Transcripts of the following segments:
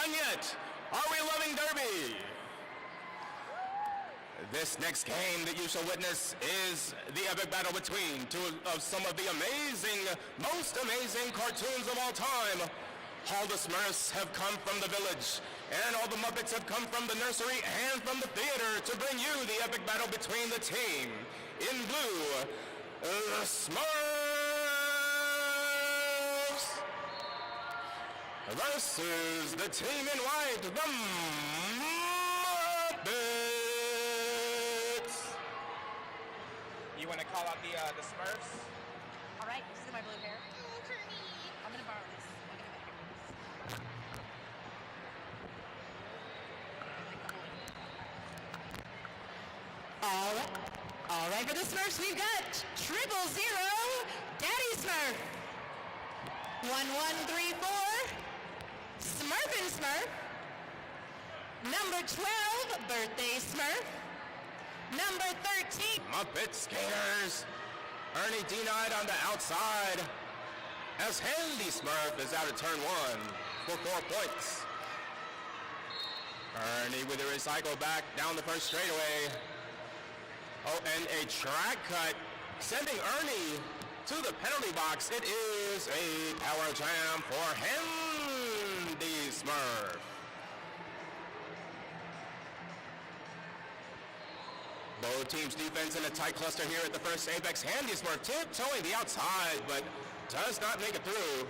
done yet. Are we loving Derby? This next game that you shall witness is the epic battle between two of some of the most amazing cartoons of all time. All the Smurfs have come from the village, and all the Muppets have come from the nursery and from the theater to bring you the epic battle between the team in blue, the Smurfs, versus the team in white, the Muppets. You want to call out the Smurfs? All right, this is my blue hair. Oh, Kermit. I'm going to borrow this. All right, for the Smurfs, we've got 000, Daddy Smurf. 1134, Smurfin' Smurf. Number 12, Birthday Smurf. Number 13, Muppet Skaters. Ernie denied on the outside as Handy Smurf is out of turn 1 for 4 points. Ernie with a recycle back down the first straightaway. Oh, and a track cut sending Ernie to the penalty box. It is a power jam for Handy Smurf. Both teams' defense in a tight cluster here at the first apex. Handy Smurf tiptoeing the outside, but does not make it through.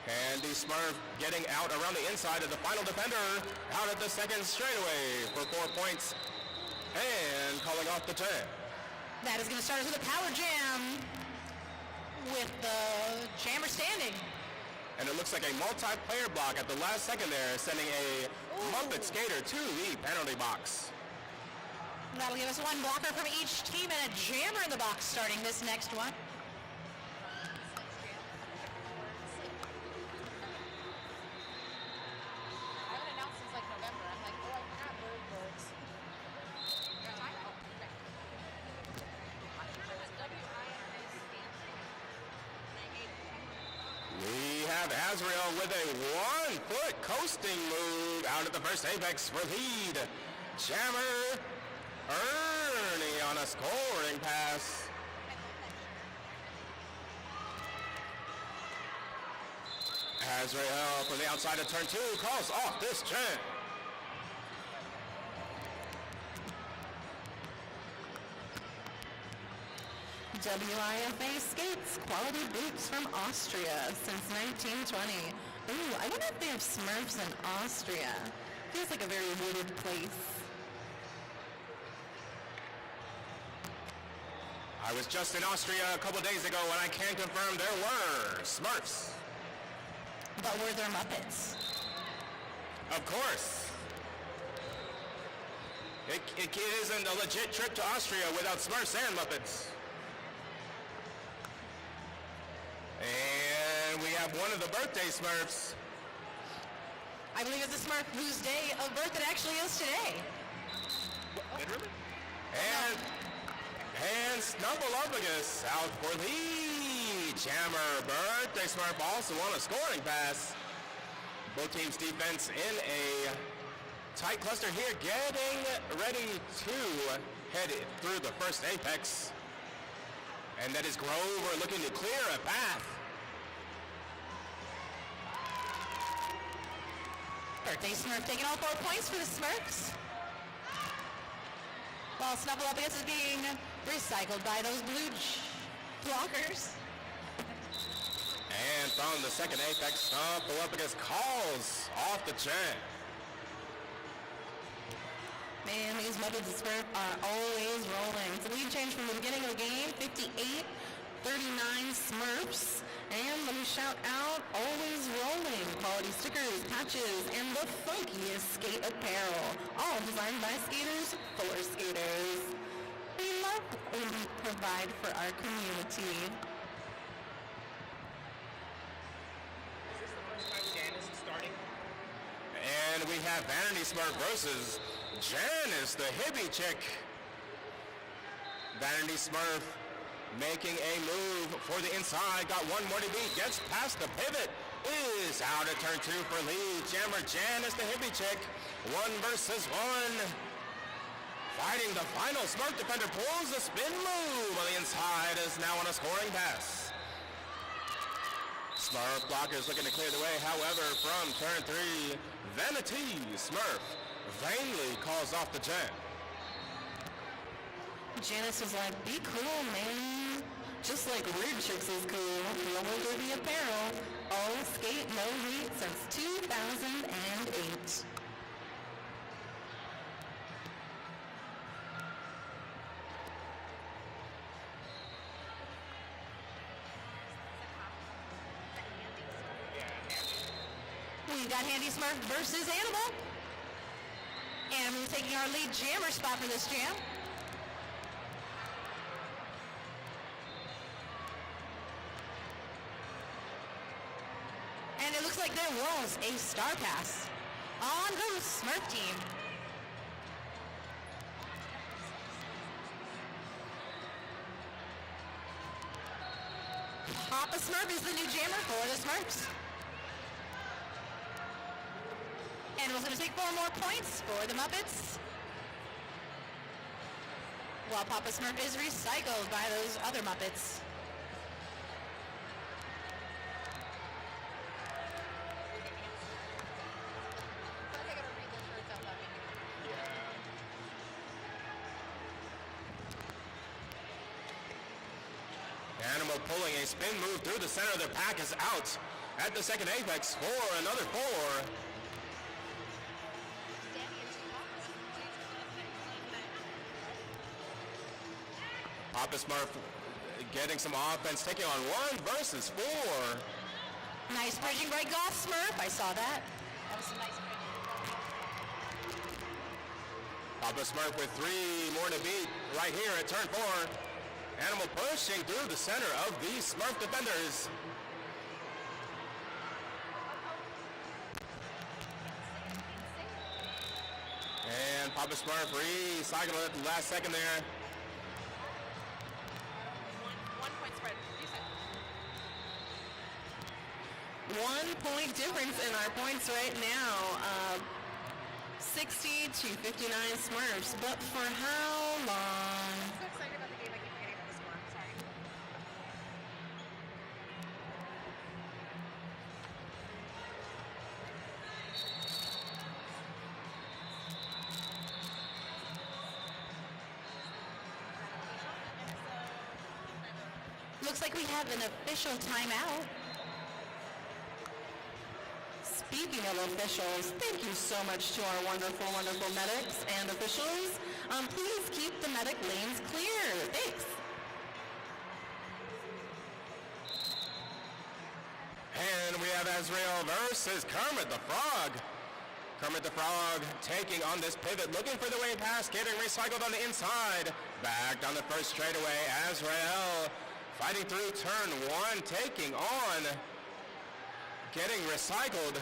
Handy Smurf getting out around the inside of the final defender, out at the second straightaway for 4 points, and calling off the jam. that is going to start us with a power jam with the jammer standing. And it looks like a multiplayer block at the last second there, sending a Muppet skater to the penalty box. That'll give us one blocker from each team and a jammer in the box starting this next one. I haven't announced since like November. I'm like, oh, I forgot bird words. We have Azrael with a 1-foot coasting move out at the first apex for lead. Jammer Ernie on a scoring pass. Azrael from the outside of turn 2 calls off this jam. WIFA skates quality boots from Austria since 1920. Ooh, I wonder if they have Smurfs in Austria. Feels like a very wooded place. I was just in Austria a couple days ago and I can confirm there were Smurfs. But were there Muppets? Of course. It isn't a legit trip to Austria without Smurfs and Muppets. And we have one of the birthday Smurfs. I believe it's a Smurf whose day of birth it actually is today. Literally? And Snuffleupagus out for the jammer. Birthday Smurf also on a scoring pass. Both teams' defense in a tight cluster here, getting ready to head through the first apex. And that is Grover looking to clear a path. Birthday Smurf taking all 4 points for the Smurfs. While Snuffleupagus is being recycled by those blue blockers. And from the second apex, Snuffleupagus calls off the jam. Man, these Muppets and Smurf are always rolling. It's a lead change from the beginning of the game, 58-39 Smurfs. And let me shout out, always rolling. Quality stickers, patches, and the funkiest skate apparel. All designed by skaters for skaters. We love what we provide for our community. Is this the first time Janice is starting? And we have Vanity Smurf versus Janice, the hippie chick. Vanity Smurf making a move for the inside. Got one more to beat. Gets past the pivot. Is out at turn 2 for lead jammer Janice, the hippie chick. 1 versus 1. Fighting the final. Smurf defender pulls the spin move on the inside. Is now on a scoring pass. Smurf blockers looking to clear the way. However, from turn 3, Vanity Smurf vainly calls off the jam. Janice was like, be cool, man. Just like Weird Chicks is cool. Roller derby apparel. All skate, no heat since 2008. We got Handy Smurf versus Animal. Animal taking our lead jammer spot for this jam. And it looks like there was a star pass on the Smurf team. Papa Smurf is the new jammer for the Smurfs. Animal's going to take 4 more points for the Muppets. While Papa Smurf is recycled by those other Muppets. I gotta read the shirts out loud. Animal pulling a spin move through the center of the pack is out at the second apex for another 4. Papa Smurf getting some offense, taking on 1 versus 4. Nice bridging by Goth Smurf. I saw that. That was a nice break. Papa Smurf with 3 more to beat right here at turn 4. Animal pushing through the center of the Smurf defenders. And Papa Smurf recycling at the last second there. 1 point spread. Decent. 1 point difference in our points right now. 60 to 59 Smurfs, but for how long? I'm so excited about the game. I keep forgetting about this one. Sorry. Looks like we have an official timeout. Speaking of officials, thank you so much to our wonderful, wonderful medics and officials. Please keep the medic lanes clear. Thanks. And we have Azrael versus Kermit the Frog. Kermit the Frog taking on this pivot, looking for the way pass, getting recycled on the inside. Back down the first straightaway, Azrael fighting through turn 1, taking on, getting recycled.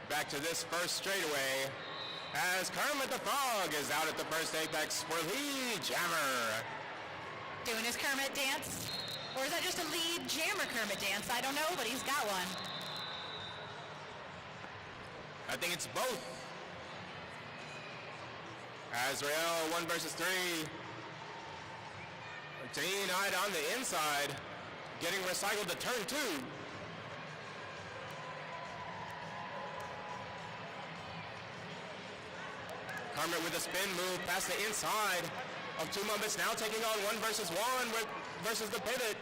Back to this first straightaway as Kermit the Frog is out at the first apex for lead jammer. Doing his Kermit dance. Or is that just a lead jammer Kermit dance? I don't know, but he's got one. I think it's both. Azrael 1 versus 3. Denied on the inside, getting recycled to turn 2. Kermit with a spin move past the inside of 2 Muppets, now taking on 1 versus 1 versus the pivot.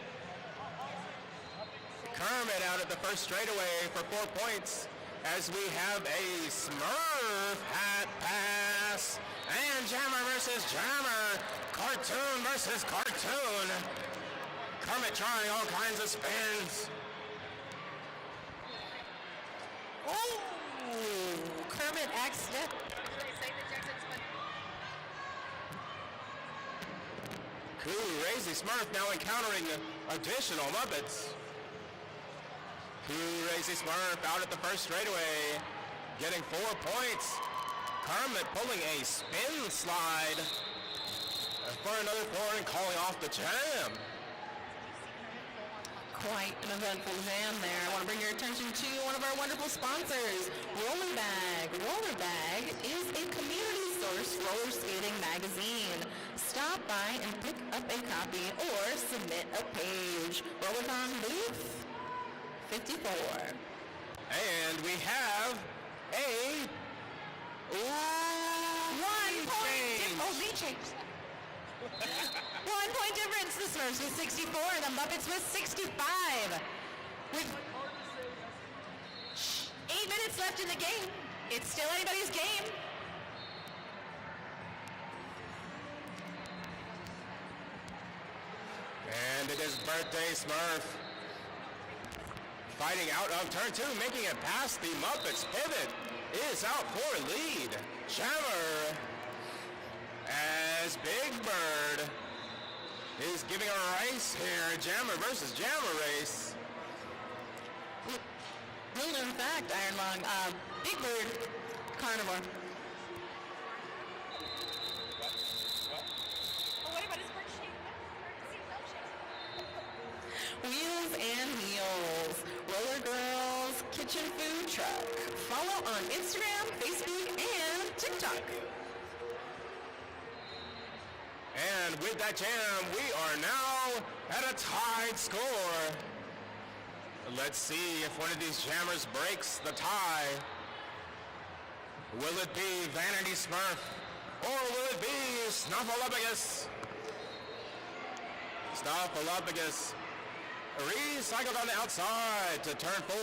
Kermit out at the first straightaway for 4 points as we have a Smurf hat pass. And Jammer versus Jammer. Cartoon versus Cartoon. Kermit trying all kinds of spins. Oh! Kermit accident. Crazy Smurf now encountering additional Muppets. Crazy Smurf out at the first straightaway, getting 4 points. Kermit pulling a spin slide. for another floor and calling off the jam. Quite an eventful jam there. I want to bring your attention to one of our wonderful sponsors, Roller Bag. Roller Bag is a community-sourced roller skating magazine. Stop by and pick up a copy or submit a page. RollerCon booth 54. And we have a Lead change. 1 point difference. The Smurfs with 64, the Muppets with 65. With 8 minutes left in the game, it's still anybody's game. And it is Birthday Smurf fighting out of turn 2, making it past the Muppets. Pivot is out for lead. Jammer as Big Bird is giving a race here. Jammer versus Jammer race. Little in fact, Iron Lung, Big Bird, Carnivore. Oh, what about his bird shape? Wheels and Meals, Roller Girls Kitchen Food Truck. Follow on Instagram, Facebook, and TikTok. And with that jam, we are now at a tied score. Let's see if one of these jammers breaks the tie. Will it be Vanity Smurf or will it be Snuffleupagus? Snuffleupagus recycled on the outside to turn 4.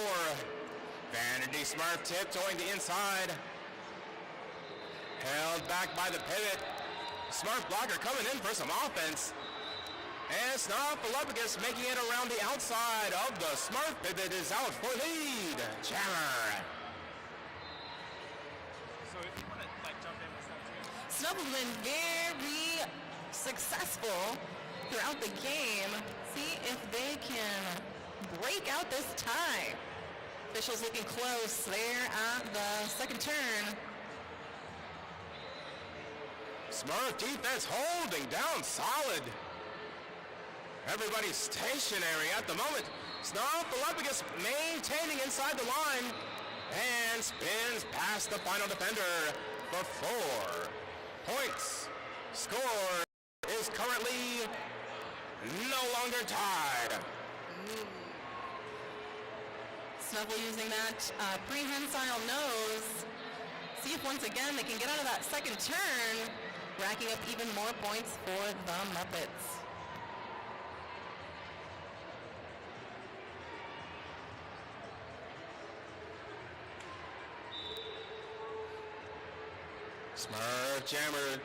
Vanity Smurf tiptoeing the inside. Held back by the pivot. Smurf blocker coming in for some offense. And Snuffleupagus making it around the outside of the Smurf pivot is out for lead. Jammer. So if you want to like jump in with stuff too. Snuff has been very successful throughout the game. See if they can break out this tie. Officials looking close there at the second turn. Smurf defense holding down solid. Everybody's stationary at the moment. Snuffleupagus maintaining inside the line and spins past the final defender for 4 points. Score is currently no longer tied. Snuffle using that prehensile nose. See if once again they can get out of that second turn, racking up even more points for the Muppets. Smurf Jammer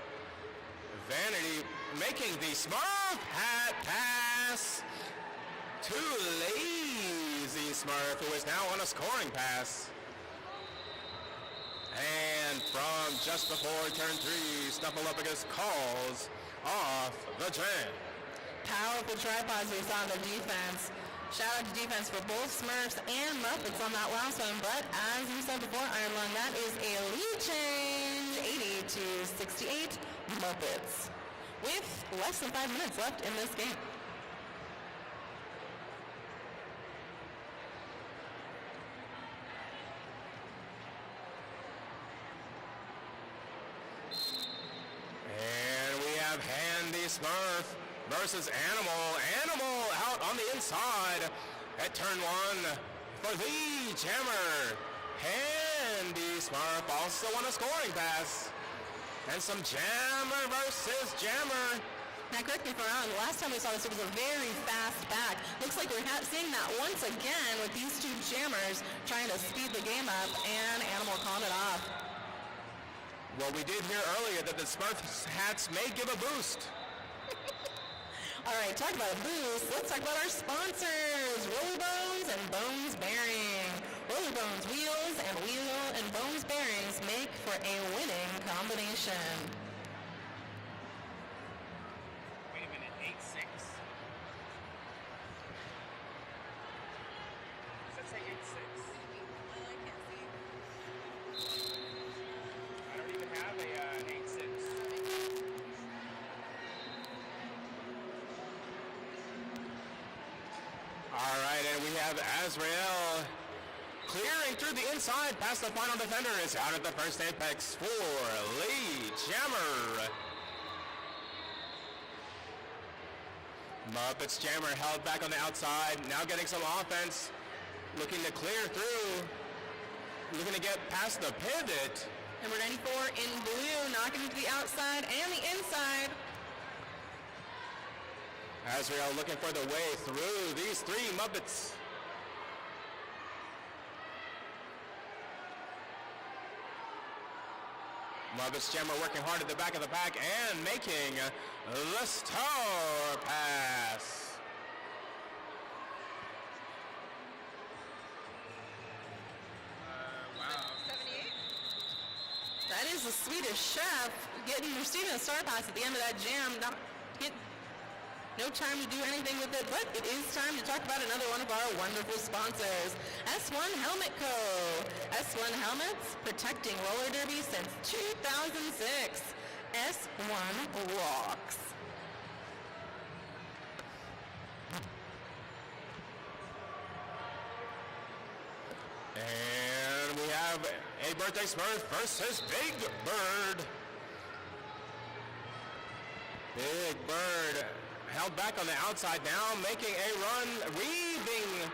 Vanity making the Smurf hat pass to Lazy Smurf, who is now on a scoring pass. And from just before turn 3, Snuffleupagus calls off the jam. Powerful tripods we saw on the defense. Shout out to defense for both Smurfs and Muppets on that last one. But as we said before, Iron Lung, that is a lead change, 80 to 68 Muppets, with less than 5 minutes left in this game. And we have Handy Smurf versus Animal. Animal out on the inside at turn 1 for the Jammer. Handy Smurf also on a scoring pass. And some Jammer versus Jammer. Now, correct me if I'm wrong, the last time we saw this, it was a very fast back. Looks like we're seeing that once again with these two jammers trying to speed the game up, and Animal called it off. Well, we did hear earlier that the Smurfs hats may give a boost. All right, talk about a boost. Let's talk about our sponsors, Roller Bones and Bones Bearing. Roller Bones wheels and Bones bearings make for a winning combination. Wait a minute, 8-6. Does that say 8-6? I don't even have an 8-6. have Azrael clearing through the inside past the final defender. Is out at the first apex for Lee Jammer. Muppets Jammer held back on the outside, now getting some offense, looking to clear through, looking to get past the pivot. Number 94 in blue, knocking to the outside and the inside. Azrael looking for the way through these three Muppets. Muppets Jammer working hard at the back of the pack and making the star pass. Wow. 78? That is the Swedish chef receiving a star pass at the end of that jam. No time to do anything with it, but it is time to talk about another one of our wonderful sponsors, S1 Helmet Co. S1 Helmets, protecting roller derby since 2006. S1 rocks. And we have a birthday Smurf versus Big Bird. Big Bird held back on the outside now, making a run, weaving.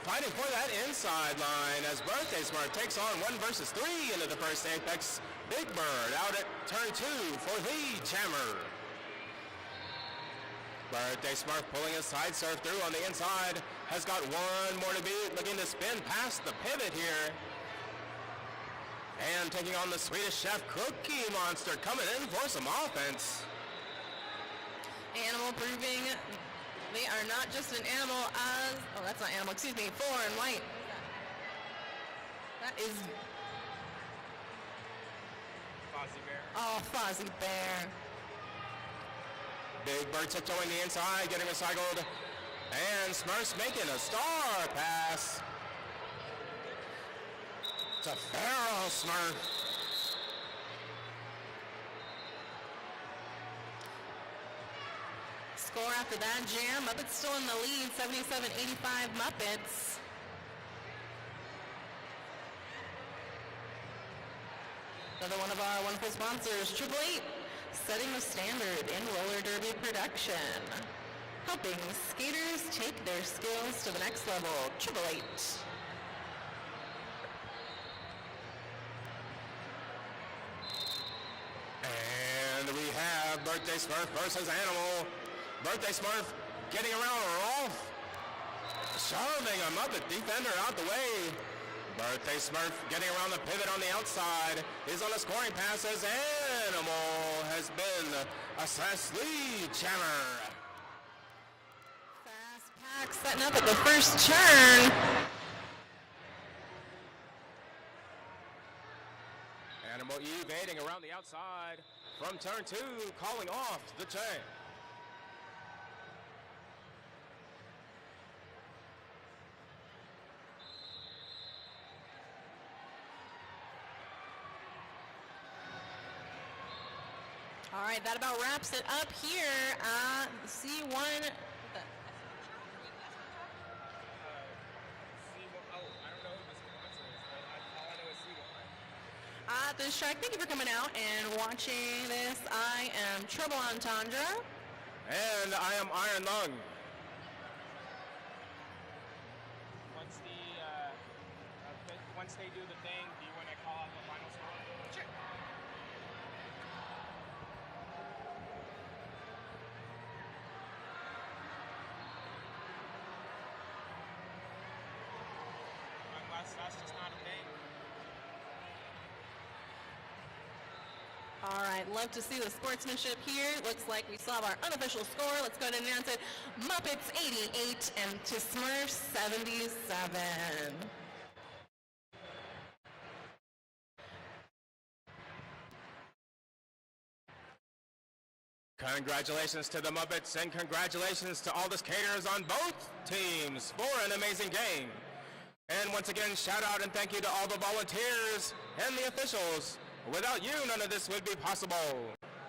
Fighting for that inside line as Birthday Smurf takes on 1 versus 3 into the first apex. Big Bird out at turn 2 for the Jammer. Birthday Smurf pulling his side surf through on the inside. Has got one more to beat, looking to spin past the pivot here. And taking on the Swedish Chef Cookie Monster, coming in for some offense. Animal proving they are not just an animal as, oh, that's not animal, excuse me, 4 and white. That is, Fozzie Bear. oh, Fozzie Bear. Big Bird tiptoeing the inside, getting recycled. And Smurfs making a star pass. It's a feral Smurf. Score after that jam, Muppets still in the lead, 77-85 Muppets. Another one of our wonderful sponsors, 888, setting the standard in roller derby production. Helping skaters take their skills to the next level, 888. And we have Birthday Smurf versus Animal. Birthday Smurf getting around Rolf, shoving a Muppet defender out the way. Birthday Smurf getting around the pivot on the outside is on a scoring pass as Animal has been assessed lead jammer. Fast pack setting up at the first turn. Animal evading around the outside from turn 2, calling off the chain. All right, that about wraps it up here. C1. Oh, I don't know who the sponsor is, but all I know is C1. At this track, thank you for coming out and watching this. I am Trouble Entendre. And I am Iron Lung. Once they do the thing, do you want to call out the final score? Sure. Unless that's just not a thing. All right, love to see the sportsmanship here. Looks like we saw our unofficial score. Let's go ahead and announce it. Muppets 88 and to Smurfs 77. Congratulations to the Muppets and congratulations to all the skaters on both teams for an amazing game. And once again, shout out and thank you to all the volunteers and the officials. Without you, none of this would be possible.